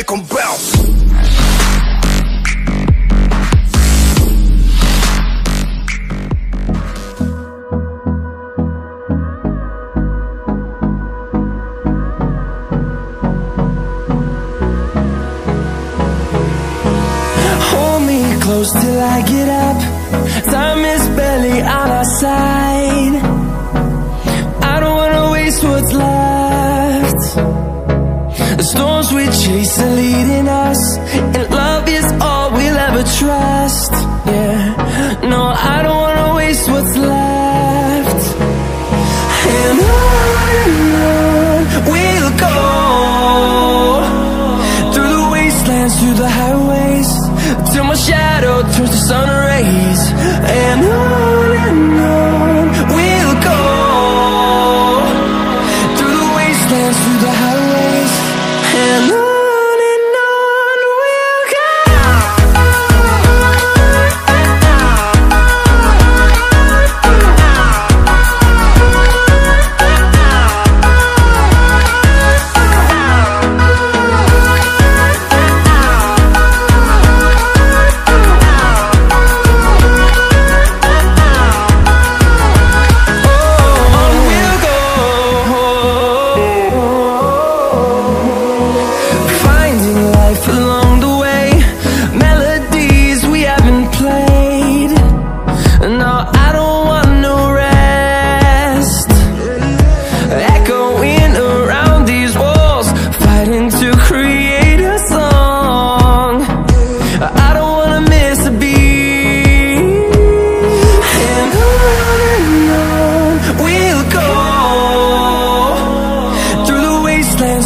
make them bounce. Hold me close till I get up. Time is barely on our side. I don't wanna waste what's left. The storms we chase are leading us, and love is all we'll ever trust. Yeah, no, I don't wanna waste what's left. And on we'll go, through the wastelands, through the highways, till my shadow turns to sun rays. And on we'll go, through the wastelands, through the highways, and on we'll go.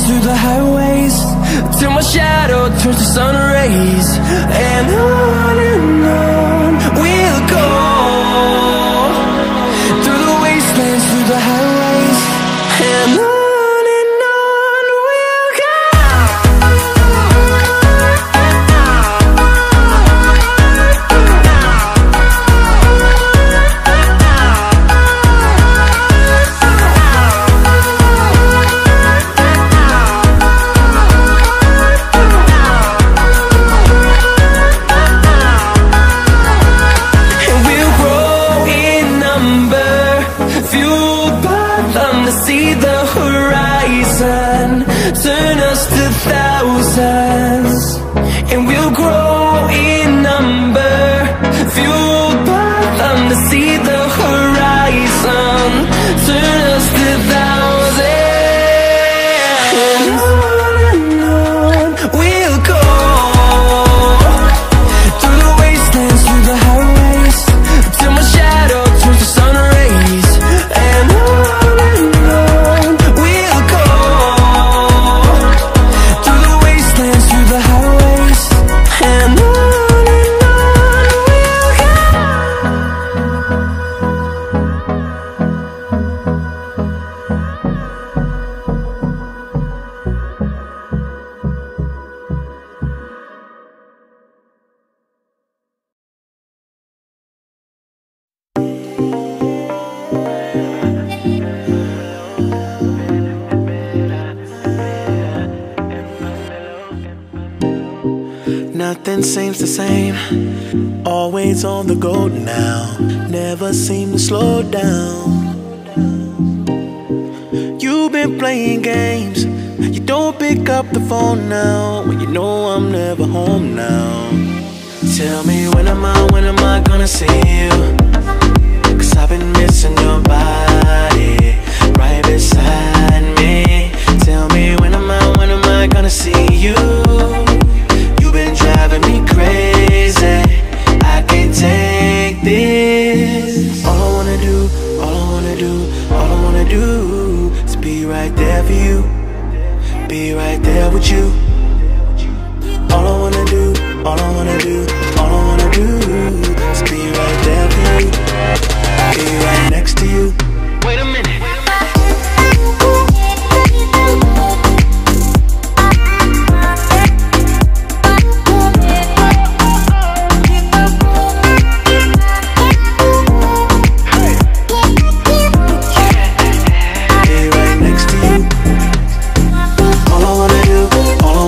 Through the highways, till my shadow turns to sun rays. And on we'll go, through the wastelands, through the highways, and on we'll go. See the horizon turn us to thousands, and we'll grow in number, fueled by them. To see the horizon turn us to thousands, and on we'll go, through the wastelands, through the highways, till my shadow turns to sun rays. And nothing seems the same, always on the go now, never seem to slow down. You've been playing games, you don't pick up the phone now, when you know I'm never home now. Tell me when am I gonna see you? 'Cause I've been missing your body right beside me. Tell me when am I gonna see you? Driving me crazy, I can't take this. All I wanna do, all I wanna do, all I wanna do is be right there for you, be right there with you. All I wanna do, all I wanna do, all I wanna do is be right there for you, be right next to you. Wait a minute. All I wanna do, all I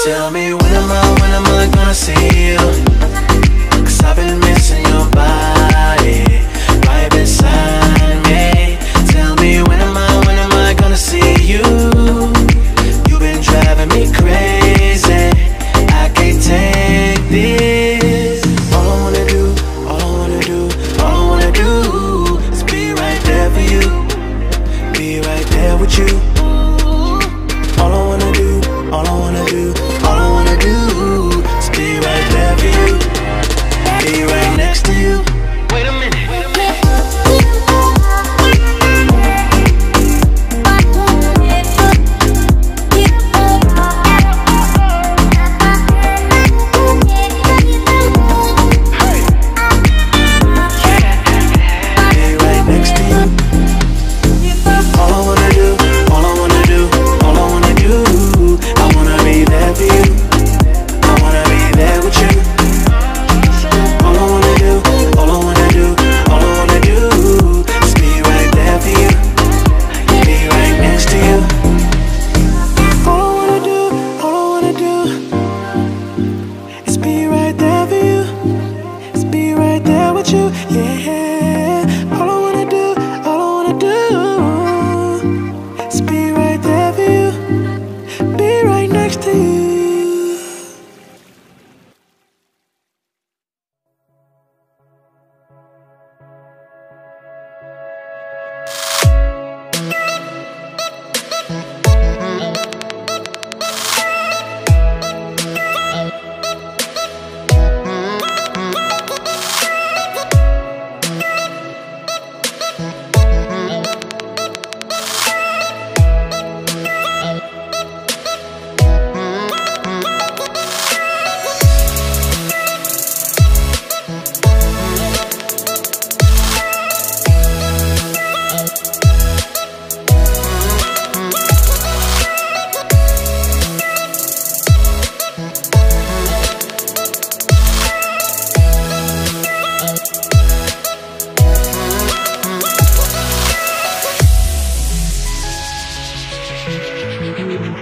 Tell me when am I gonna see you? 'Cause I've been missing your body right beside me. Tell me when am I gonna see you? You've been driving me crazy, I can't take this. All I wanna do, all I wanna do, all I wanna do is be right there for you, be right there with you. All I wanna do, all I wanna do, all I wanna do is be right there for you, be right next to you. Wait a minute, wait a minute.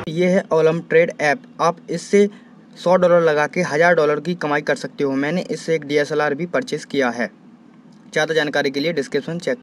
ये है Olymp trade app. आप इससे $100 लगा के $1000 की कमाई कर सकते हो। मैंने इससे एक DSLR भी परचेस किया है। ज़्यादा जानकारी के लिए डिस्क्रिप्शन चेक